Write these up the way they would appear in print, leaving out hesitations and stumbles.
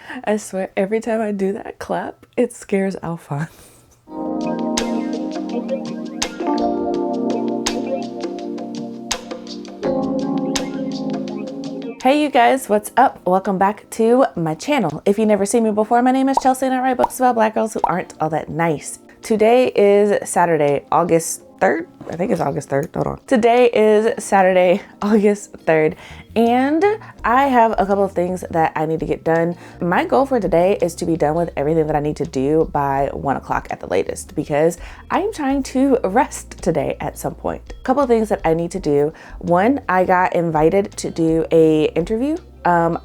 I swear, every time I do that clap, it scares Alphonse. Hey you guys, what's up? Welcome back to my channel. If you've never seen me before, my name is Chelsea and I write books about black girls who aren't all that nice. Today is Saturday, August 3rd. I think it's August 3rd. Hold on. Today is Saturday, August 3rd, and I have a couple of things that I need to get done. My goal for today is to be done with everything that I need to do by 1 o'clock at the latest, because I am trying to rest today at some point. A couple of things that I need to do. One, I got invited to do a interview.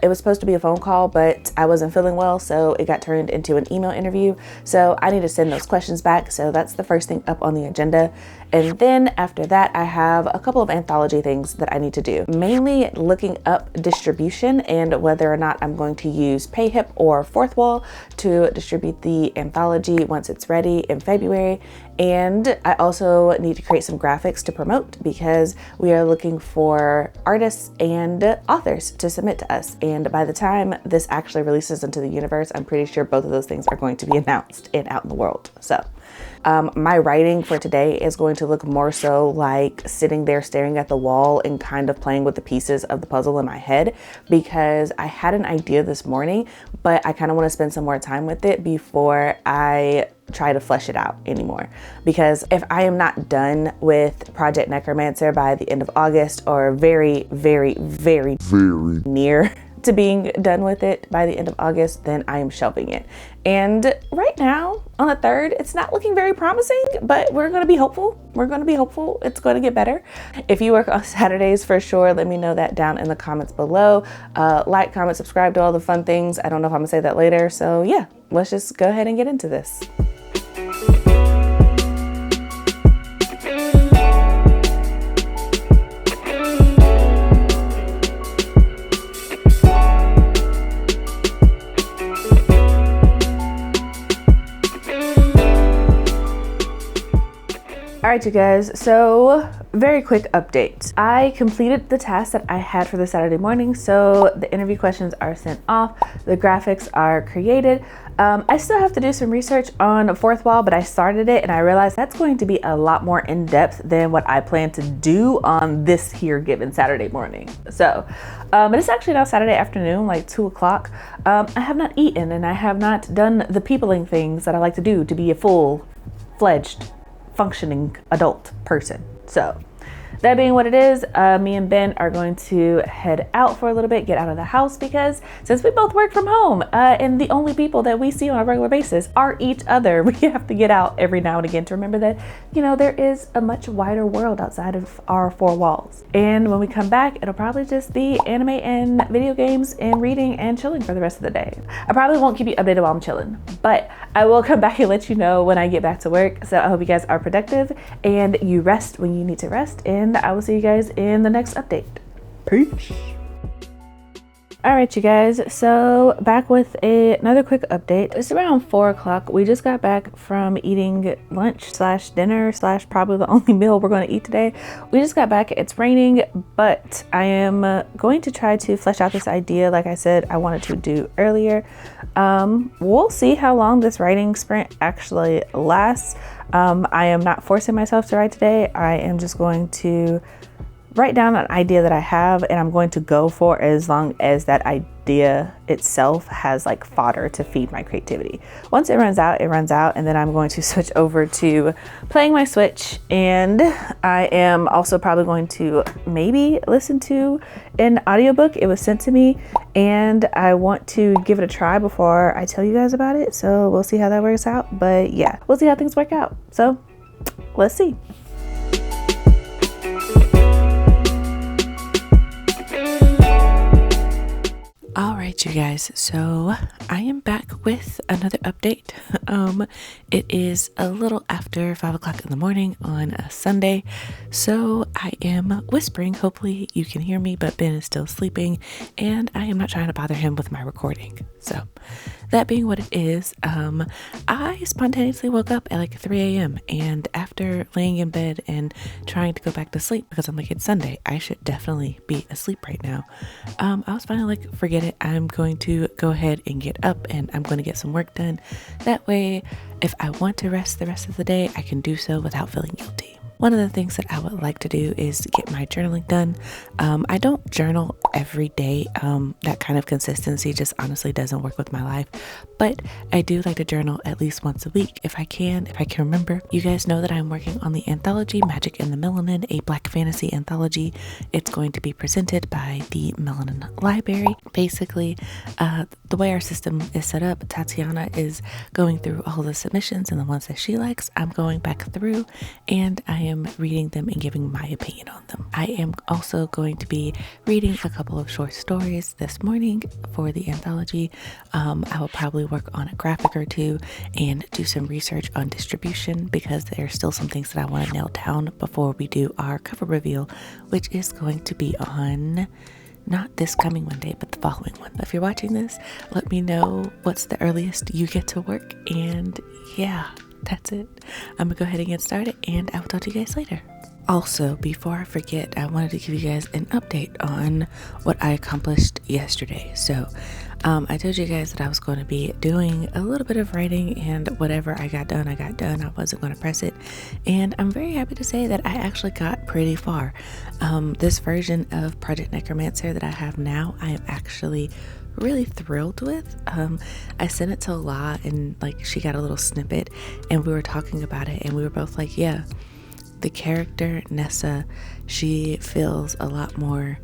It was supposed to be a phone call, but I wasn't feeling well, so it got turned into an email interview. So I need to send those questions back. So that's the first thing up on the agenda. And then after that, I have a couple of anthology things that I need to do, mainly looking up distribution and whether or not I'm going to use PayHip or Fourth Wall to distribute the anthology once it's ready in February. And I also need to create some graphics to promote, because we are looking for artists and authors to submit to us. And by the time this actually releases into the universe, I'm pretty sure both of those things are going to be announced and out in the world. So my writing for today is going to look more so like sitting there staring at the wall and kind of playing with the pieces of the puzzle in my head, because I had an idea this morning, but I kind of want to spend some more time with it before I try to flesh it out anymore. Because if I am not done with Project Necromancer by the end of August, or very near to being done with it by the end of August, then I am shelving it. And right now on the 3rd, it's not looking very promising, but we're going to be hopeful. We're going to be hopeful it's going to get better. If you work on Saturdays, for sure, let me know that down in the comments below. Like, comment, subscribe to all the fun things. I don't know if I'm gonna say that later. So yeah, let's just go ahead and get into this. All right, you guys, so very quick update. I completed the task that I had for the Saturday morning. So the interview questions are sent off, the graphics are created. I still have to do some research on Fourth Wall, but I started it and I realized that's going to be a lot more in depth than what I plan to do on this here given Saturday morning. So, but it's actually now Saturday afternoon, like 2 o'clock. I have not eaten and I have not done the peopling things that I like to do to be a full-fledged functioning adult person. So that being what it is, me and Ben are going to head out for a little bit, get out of the house, because since we both work from home and the only people that we see on a regular basis are each other, we have to get out every now and again to remember that, you know, there is a much wider world outside of our four walls. And when we come back, it'll probably just be anime and video games and reading and chilling for the rest of the day. I probably won't keep you updated while I'm chilling, but I will come back and let you know when I get back to work. So I hope you guys are productive and you rest when you need to rest, and I will see you guys in the next update. Peace. All right, you guys, so back with another quick update. It's around 4 o'clock. We just got back from eating lunch slash dinner slash probably the only meal we're going to eat today. We just got back. It's raining, but I am going to try to flesh out this idea like I said I wanted to do earlier. We'll see how long this writing sprint actually lasts. I am not forcing myself to write today. I am just going to write down an idea that I have, and I'm going to go for as long as that idea itself has like fodder to feed my creativity. Once it runs out, and then I'm going to switch over to playing my Switch, and I am also probably going to maybe listen to an audiobook. It was sent to me and I want to give it a try before I tell you guys about it. So we'll see how that works out. But yeah, we'll see how things work out. So let's see. All right, you guys, so I am back with another update. It is a little after 5 o'clock in the morning on a Sunday, so I am whispering. Hopefully you can hear me, but Ben is still sleeping and I am not trying to bother him with my recording. So that being what it is, I spontaneously woke up at like 3 a.m. and after laying in bed and trying to go back to sleep, because I'm like, it's Sunday, I should definitely be asleep right now. I was finally like, forget it. I'm going to go ahead and get up and I'm going to get some work done. That way, if I want to rest the rest of the day, I can do so without feeling guilty. One of the things that I would like to do is get my journaling done. I don't journal every day. That kind of consistency just honestly doesn't work with my life. But I do like to journal at least once a week if I can remember. You guys know that I'm working on the anthology Magic in the Melanin, a Black fantasy anthology. It's going to be presented by the Melanin Library. Basically, the way our system is set up, Tatiana is going through all the submissions and the ones that she likes. I'm going back through and I am reading them and giving my opinion on them. I am also going to be reading a couple of short stories this morning for the anthology. I will probably work on a graphic or two and do some research on distribution because there are still some things that I want to nail down before we do our cover reveal, which is going to be on not this coming Monday, but the following one. If you're watching this, let me know what's the earliest you get to work. And yeah, that's it. I'm gonna go ahead and get started and I will talk to you guys later. Also, before I forget, I wanted to give you guys an update on what I accomplished yesterday. So I told you guys that I was going to be doing a little bit of writing and whatever I got done. I wasn't going to press it. And I'm very happy to say that I actually got pretty far. This version of Project Necromancer that I have now, I am actually really thrilled with. I sent it to La and like she got a little snippet and we were talking about it and we were both like, yeah, the character Nessa, she feels a lot more,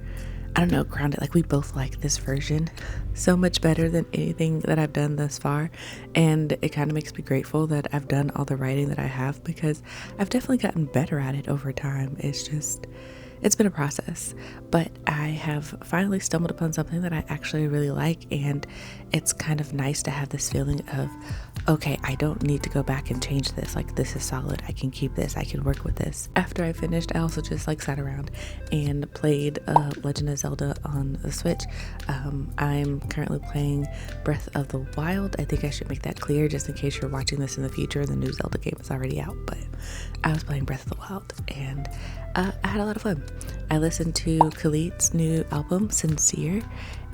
I don't know, grounded. Like we both like this version so much better than anything that I've done thus far. And it kind of makes me grateful that I've done all the writing that I have because I've definitely gotten better at it over time. It's been a process, but I have finally stumbled upon something that I actually really like, and it's kind of nice to have this feeling of, okay, I don't need to go back and change this. Like, this is solid. I can keep this. I can work with this. After I finished, I also just like sat around and played Legend of Zelda on the Switch. I'm currently playing Breath of the Wild. I think I should make that clear just in case you're watching this in the future. The new Zelda game is already out, but I was playing Breath of the Wild and I had a lot of fun. I listened to Khalid's new album, Sincere,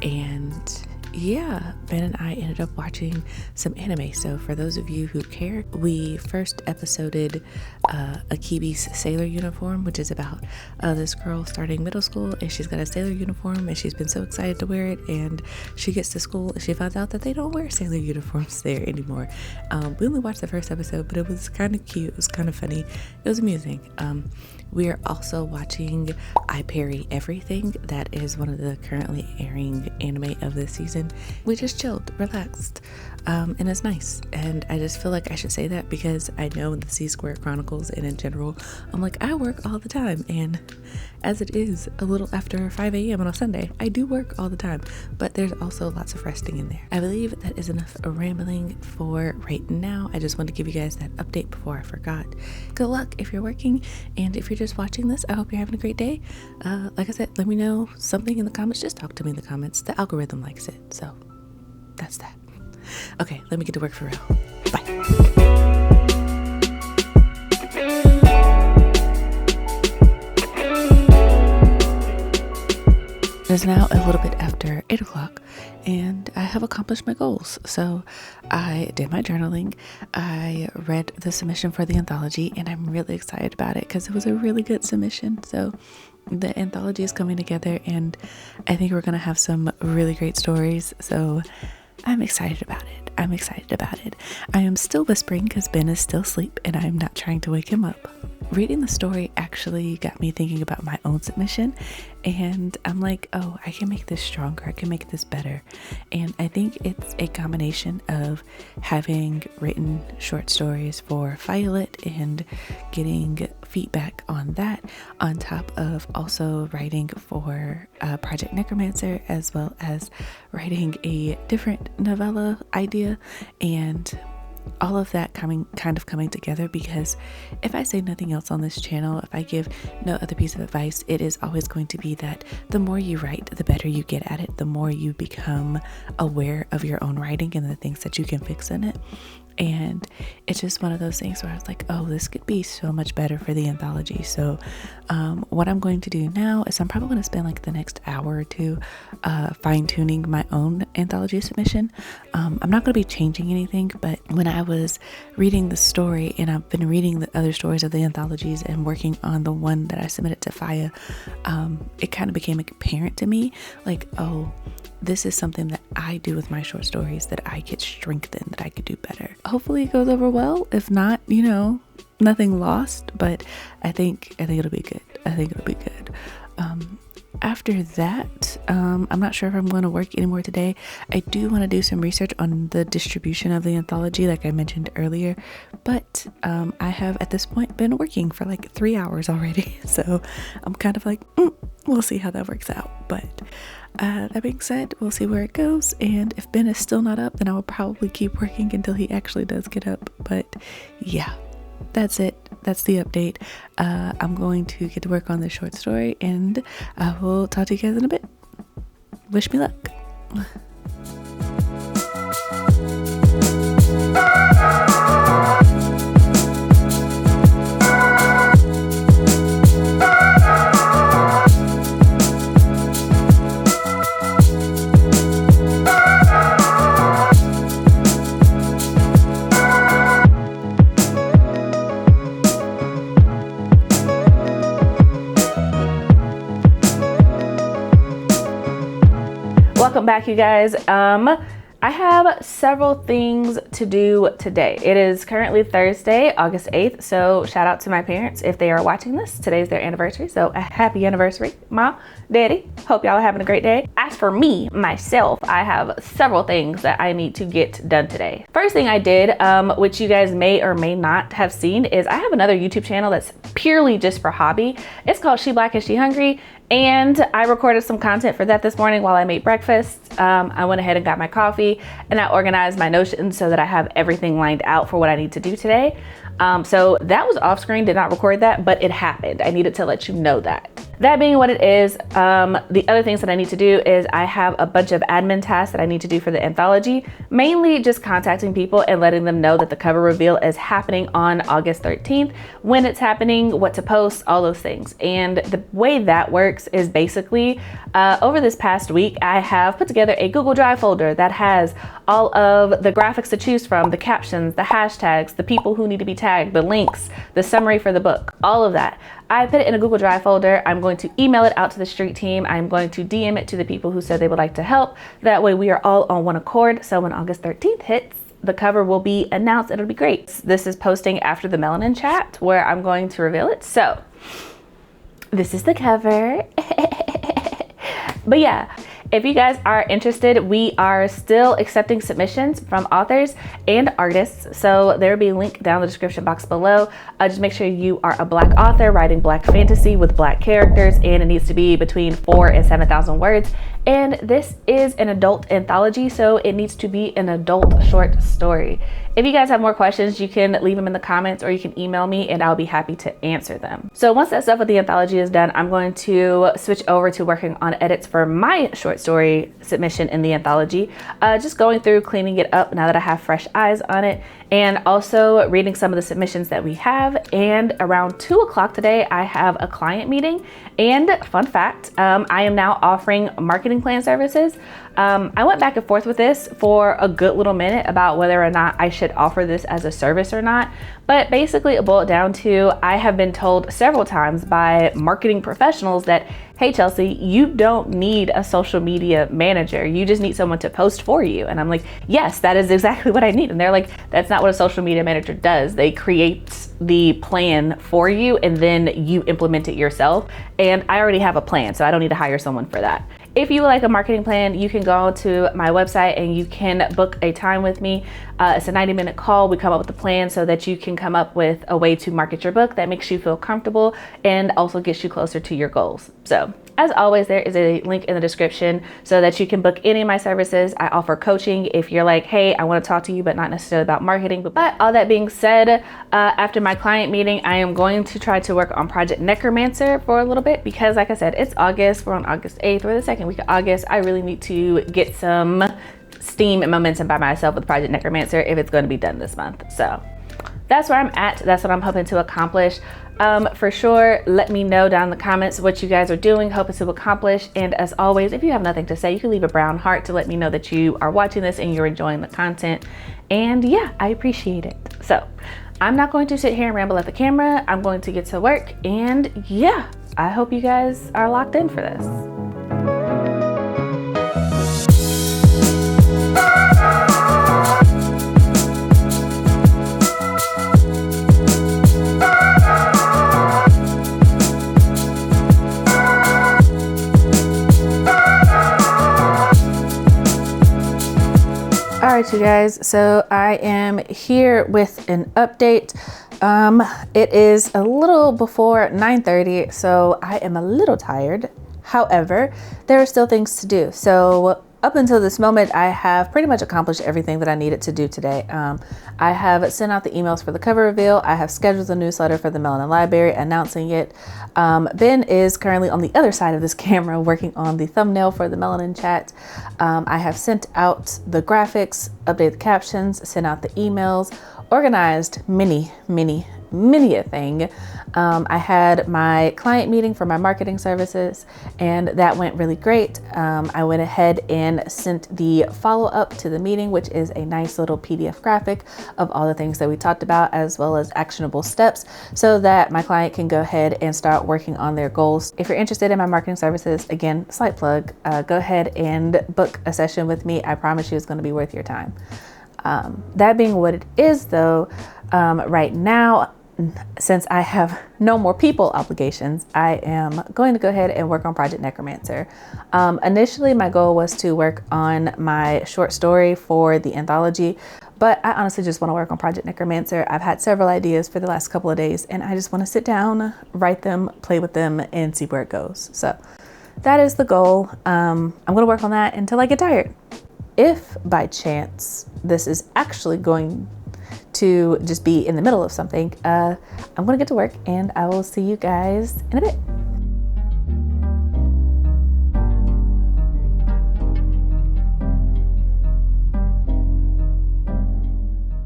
and yeah, Ben and I ended up watching some anime. So for those of you who care, we first episoded Akibi's sailor uniform, which is about this girl starting middle school and she's got a sailor uniform and she's been so excited to wear it, and she gets to school and she finds out that they don't wear sailor uniforms there anymore. We only watched the first episode, but it was kind of cute. It was kind of funny. It was amusing. We are also watching I Parry Everything. That is one of the currently airing anime of this season. We just chilled, relaxed, and it's nice. And I just feel like I should say that because I know in the C-Square Chronicles and in general, I'm like, I work all the time. And as it is a little after 5 a.m. on a Sunday, I do work all the time, but there's also lots of resting in there. I believe that is enough rambling for right now. I just wanted to give you guys that update before I forgot. Good luck if you're working, and if you're just watching this, I hope you're having a great day. Like I said, let me know something in the comments. Just talk to me in the comments. The algorithm likes it, so that's that. Okay, let me get to work for real. Bye. It is now a little bit after 8 o'clock and I have accomplished my goals. So I did my journaling, I read the submission for the anthology, and I'm really excited about it because it was a really good submission. So the anthology is coming together and I think we're going to have some really great stories. So I'm excited about it. I am still whispering because Ben is still asleep and I'm not trying to wake him up. Reading the story actually got me thinking about my own submission, and I'm like, oh, I can make this stronger, I can make this better. And I think it's a combination of having written short stories for Violet and getting feedback on that, on top of also writing for Project Necromancer, as well as writing a different novella idea. And all of that coming together, because if I say nothing else on this channel, if I give no other piece of advice, it is always going to be that the more you write, the better you get at it, the more you become aware of your own writing and the things that you can fix in it. And it's just one of those things where I was like, oh, this could be so much better for the anthology. So what I'm going to do now is I'm probably going to spend like the next hour or two fine-tuning my own anthology submission. I'm not going to be changing anything, but when I was reading the story, and I've been reading the other stories of the anthologies and working on the one that I submitted to Faya, it kind of became apparent to me, like, oh, this is something that I do with my short stories that I could strengthen, that I could do better. Hopefully it goes over well. If not, nothing lost, but I think it'll be good. After that, I'm not sure if I'm going to work anymore today. I do want to do some research on the distribution of the anthology, like I mentioned earlier, but I have at this point been working for like 3 hours already. So I'm kind of like, we'll see how that works out. But that being said, we'll see where it goes. And if Ben is still not up, then I will probably keep working until he actually does get up. But yeah, that's it. That's the update. I'm going to get to work on this short story, and I will talk to you guys in a bit. Wish me luck. Welcome back, you guys. I have several things to do today. It is currently Thursday, August 8th. So shout out to my parents if they are watching this. Today's their anniversary. So a happy anniversary, Mom, Daddy. Hope y'all are having a great day. As for me, myself, I have several things that I need to get done today. First thing I did, which you guys may or may not have seen, is I have another YouTube channel that's purely just for hobby. It's called She Black and She Hungry. And I recorded some content for that this morning while I made breakfast. I went ahead and got my coffee, and I organized my Notion so that I have everything lined out for what I need to do today. So that was off screen, did not record that, but it happened. I needed to let you know that. That being what it is, the other things that I need to do is I have a bunch of admin tasks that I need to do for the anthology, mainly just contacting people and letting them know that the cover reveal is happening on August 13th, when it's happening, what to post, all those things. And the way that works is basically, over this past week, I have put together a Google Drive folder that has all of the graphics to choose from, the captions, the hashtags, the people who need to be tagged, the links, the summary for the book, all of that. I put it in a Google Drive folder. I'm going to email it out to the street team. I'm going to DM it to the people who said they would like to help. That way we are all on one accord. So when August 13th hits, the cover will be announced. It'll be great. This is posting after the Melanin chat where I'm going to reveal it. So this is the cover. But yeah, if you guys are interested, we are still accepting submissions from authors and artists. So there will be a link down in the description box below. Just make sure you are a Black author writing Black fantasy with Black characters, and it needs to be between 4,000 and 7,000 words. And this is an adult anthology, so it needs to be an adult short story. If you guys have more questions, you can leave them in the comments or you can email me and I'll be happy to answer them. So once that stuff with the anthology is done, I'm going to switch over to working on edits for my short story submission in the anthology. Just going through, cleaning it up now that I have fresh eyes on it, and also reading some of the submissions that we have. And around 2 o'clock today, I have a client meeting. And fun fact, I am now offering marketing plan services. I went back and forth with this for a good little minute about whether or not I should offer this as a service or not. But basically it boiled down to, I have been told several times by marketing professionals that, hey Chelsea, you don't need a social media manager. You just need someone to post for you. And I'm like, yes, that is exactly what I need. And they're like, that's not what a social media manager does. They create the plan for you and then you implement it yourself. And I already have a plan, so I don't need to hire someone for that. If you would like a marketing plan, you can go to my website and you can book a time with me. It's a 90-minute call. We come up with a plan so that you can come up with a way to market your book that makes you feel comfortable and also gets you closer to your goals. So As always, there is a link in the description so that you can book any of my services. I offer coaching if you're like, hey, I want to talk to you, but not necessarily about marketing. But all that being said, after my client meeting, I am going to try to work on Project Necromancer for a little bit because, like I said, it's August. We're on August 8th. We're the second week of August. I really need to get some steam and momentum by myself with Project Necromancer if it's going to be done this month. So that's where I'm at. That's what I'm hoping to accomplish. For sure, let me know down in the comments what you guys are doing, hoping to accomplish. And as always, if you have nothing to say, you can leave a brown heart to let me know that you are watching this and you're enjoying the content. And yeah, I appreciate it. So I'm not going to sit here and ramble at the camera. I'm going to get to work. And yeah, I hope you guys are locked in for this. All right, you guys, so I am here with an update. It is a little before 9:30, so I am a little tired. However, there are still things to do. So up until this moment, I have pretty much accomplished everything that I needed to do today. I have sent out the emails for the cover reveal. I have scheduled a newsletter for the Melanin Library announcing it. Ben is currently on the other side of this camera working on the thumbnail for the Melanin chat. I have sent out the graphics, updated the captions, sent out the emails, organized many a thing. I had my client meeting for my marketing services and that went really great. I went ahead and sent the follow-up to the meeting, which is a nice little PDF graphic of all the things that we talked about, as well as actionable steps so that my client can go ahead and start working on their goals. If you're interested in my marketing services, again, slight plug, go ahead and book a session with me. I promise you it's going to be worth your time. That being what it is though, right now, since I have no more people obligations, I am going to go ahead and work on Project Necromancer. Initially, my goal was to work on my short story for the anthology, but I honestly just want to work on Project Necromancer. I've had several ideas for the last couple of days, and I just want to sit down, write them, play with them, and see where it goes. So that is the goal. I'm going to work on that until I get tired. If by chance this is actually going to just be in the middle of something, I'm gonna get to work and I will see you guys in a bit.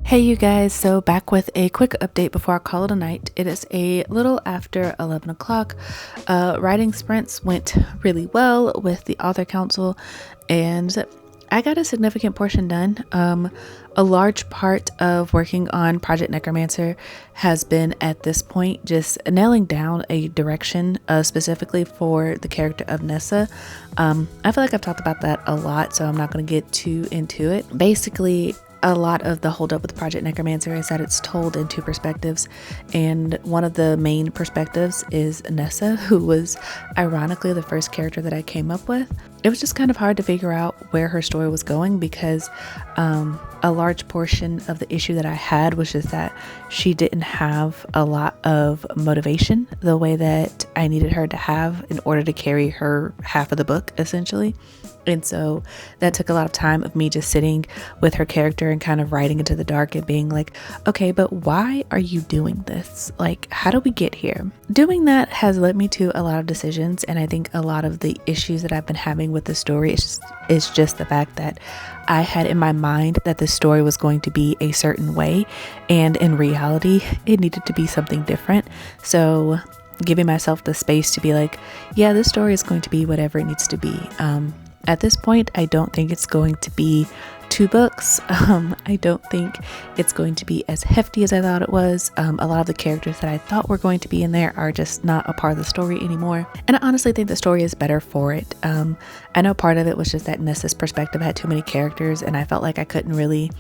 Hey you guys, so back with a quick update before I call it a night. It is a little after 11 o'clock. Writing sprints went really well with the author council and I got a significant portion done. A large part of working on Project Necromancer has been at this point just nailing down a direction specifically for the character of Nessa. I feel like I've talked about that a lot, so I'm not going to get too into it. Basically, a lot of the holdup with Project Necromancer is that it's told in two perspectives, and one of the main perspectives is Nessa, who was ironically the first character that I came up with. It was just kind of hard to figure out where her story was going because a large portion of the issue that I had was just that she didn't have a lot of motivation the way that I needed her to have in order to carry her half of the book, essentially. And so that took a lot of time of me just sitting with her character and kind of writing into the dark and being like, okay, but why are you doing this? Like, how do we get here? Doing that has led me to a lot of decisions. And I think a lot of the issues that I've been having with the story is just the fact that I had in my mind that the story was going to be a certain way. And in reality, it needed to be something different. So giving myself the space to be like, yeah, this story is going to be whatever it needs to be. At this point, I don't think it's going to be 2 books. I don't think it's going to be as hefty as I thought it was. A lot of the characters that I thought were going to be in there are just not a part of the story anymore. And I honestly think the story is better for it. I know part of it was just that Nessa's perspective had too many characters and I felt like I couldn't really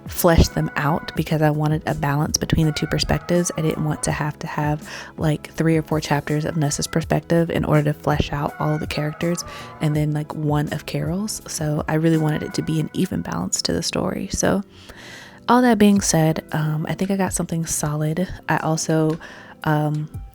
flesh them out because I wanted a balance between the two perspectives. I didn't want to have like 3 or 4 chapters of Nessa's perspective in order to flesh out all of the characters and then like one of Carol's. So I really wanted it to be an even balance to the story. So all that being said, I think I got something solid. I also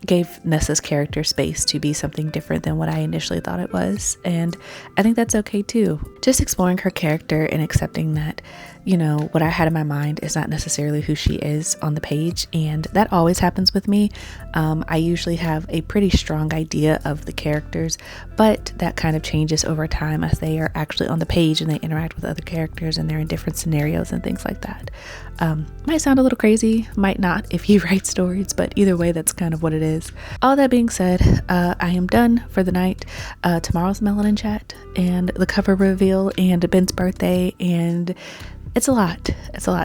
gave Nessa's character space to be something different than what I initially thought it was. And I think that's okay too. Just exploring her character and accepting that, you know, what I had in my mind is not necessarily who she is on the page. And that always happens with me. I usually have a pretty strong idea of the characters, but that kind of changes over time as they are actually on the page and they interact with other characters and they're in different scenarios and things like that. Might sound a little crazy, might not if you write stories, but either way, that's kind of what it is. All that being said, I am done for the night. Tomorrow's Melanin chat and the cover reveal and Ben's birthday, and it's a lot.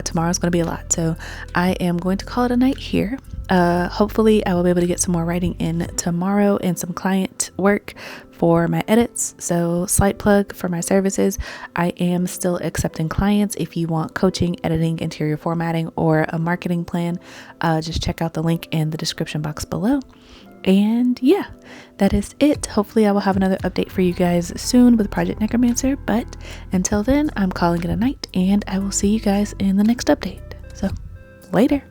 Tomorrow's going to be a lot. So I am going to call it a night here. Hopefully I will be able to get some more writing in tomorrow and some client work for my edits. So slight plug for my services. I am still accepting clients. If you want coaching, editing, interior formatting, or a marketing plan, just check out the link in the description box below. And yeah, that is it. Hopefully I will have another update for you guys soon with Project Necromancer, but until then, I'm calling it a night and I will see you guys in the next update. So later.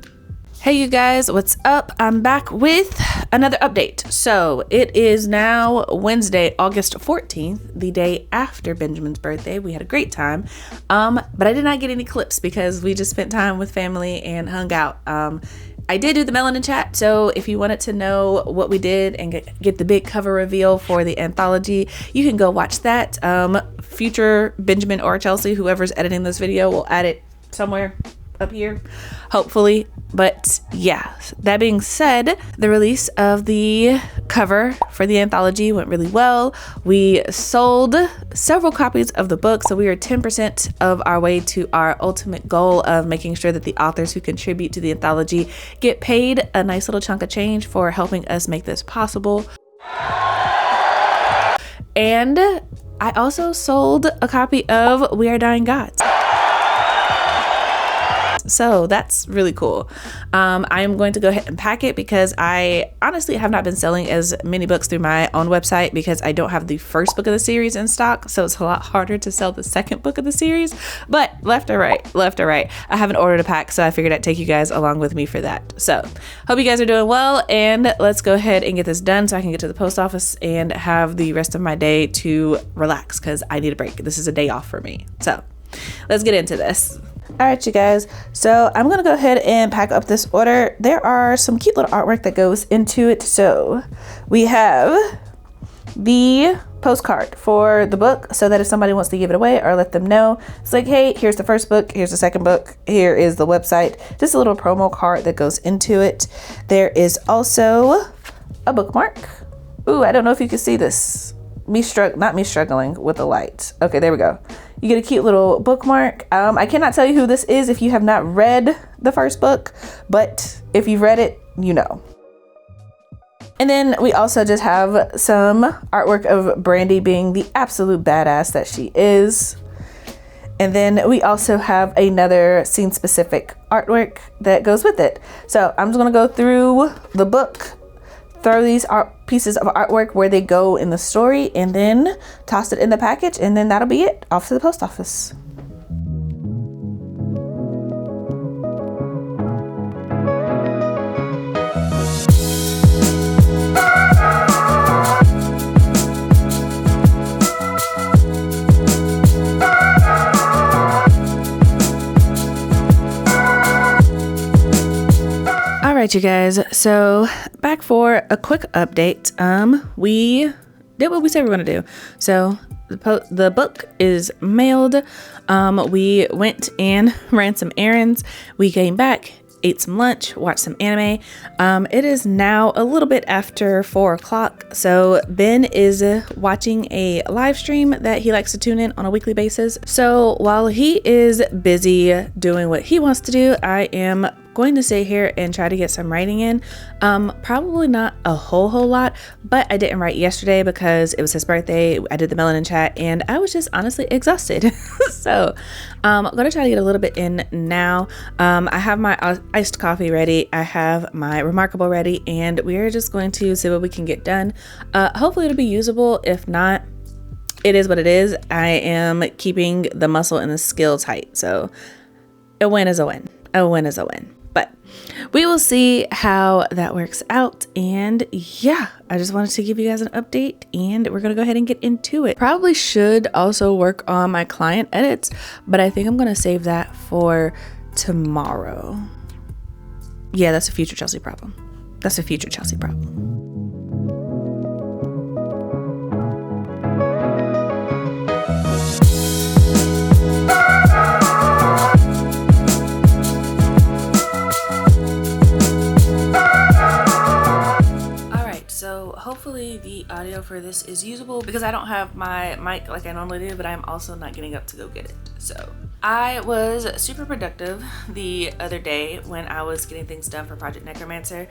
Hey you guys, what's up? I'm back with another update. So it is now Wednesday, August 14th, the day after Benjamin's birthday. We had a great time, but I did not get any clips because we just spent time with family and hung out. I did do the Melanin chat, so if you wanted to know what we did and get the big cover reveal for the anthology, you can go watch that. Future Benjamin or Chelsea, whoever's editing this video, will add it somewhere up here, hopefully. But yeah, that being said, the release of the cover for the anthology went really well. We sold several copies of the book, so we are 10% of our way to our ultimate goal of making sure that the authors who contribute to the anthology get paid a nice little chunk of change for helping us make this possible. And I also sold a copy of We Are Dying Gods. So that's really cool. I am going to go ahead and pack it because I honestly have not been selling as many books through my own website because I don't have the first book of the series in stock. So it's a lot harder to sell the second book of the series, but left or right, I haven't ordered a pack. So I figured I'd take you guys along with me for that. So hope you guys are doing well, and let's go ahead and get this done so I can get to the post office and have the rest of my day to relax because I need a break. This is a day off for me. So let's get into this. All right, you guys, so I'm gonna go ahead and pack up this order. There are some cute little artwork that goes into it. So we have the postcard for the book so that if somebody wants to give it away or let them know, it's like, hey, here's the first book, here's the second book, here is the website, just a little promo card that goes into it. There is also a bookmark. Ooh, I don't know if you can see this. Not me struggling with the light. Okay, there we go. You get a cute little bookmark. I cannot tell you who this is if you have not read the first book, but if you've read it, you know. And then we also just have some artwork of Brandy being the absolute badass that she is. And then we also have another scene specific artwork that goes with it. So I'm just gonna go through the book, throw these pieces of artwork where they go in the story, and then toss it in the package, and then that'll be it. Off to the post office. All right, you guys, so back for a quick update. We did what we said we were going to do. So the book is mailed. We went and ran some errands. We came back, ate some lunch, watched some anime. It is now a little bit after 4 o'clock. So Ben is watching a live stream that he likes to tune in on a weekly basis. So while he is busy doing what he wants to do, I am going to stay here and try to get some writing in. Probably not a whole lot, but I didn't write yesterday because it was his birthday. I did the Melanin chat and I was just honestly exhausted. So I'm gonna try to get a little bit in now. I have my iced coffee ready, I have my Remarkable ready, and we're just going to see what we can get done. Hopefully it'll be usable. If not, it is what it is. I am keeping the muscle and the skill tight, so a win is a win. A win is a win. But we will see how that works out. And yeah, I just wanted to give you guys an update, and we're going to go ahead and get into it. Probably should also work on my client edits, but I think I'm going to save that for tomorrow. Yeah, that's a future Chelsea problem. That's a future Chelsea problem. So hopefully the audio for this is usable because I don't have my mic like I normally do, but I'm also not getting up to go get it. So I was super productive the other day when I was getting things done for Project Necromancer.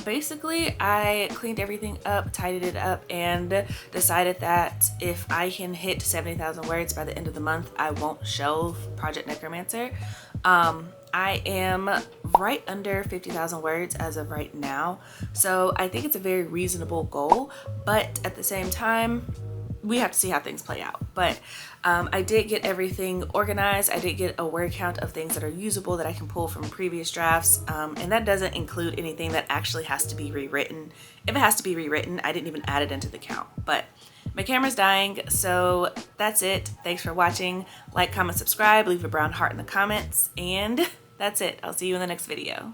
Basically, I cleaned everything up, tidied it up, and decided that if I can hit 70,000 words by the end of the month, I won't shelve Project Necromancer. I am right under 50,000 words as of right now, so I think it's a very reasonable goal, but at the same time, we have to see how things play out. But I did get everything organized. I did get a word count of things that are usable that I can pull from previous drafts, and that doesn't include anything that actually has to be rewritten. If it has to be rewritten, I didn't even add it into the count. But my camera's dying, so that's it. Thanks for watching. Like, comment, subscribe, leave a brown heart in the comments, and that's it. I'll see you in the next video.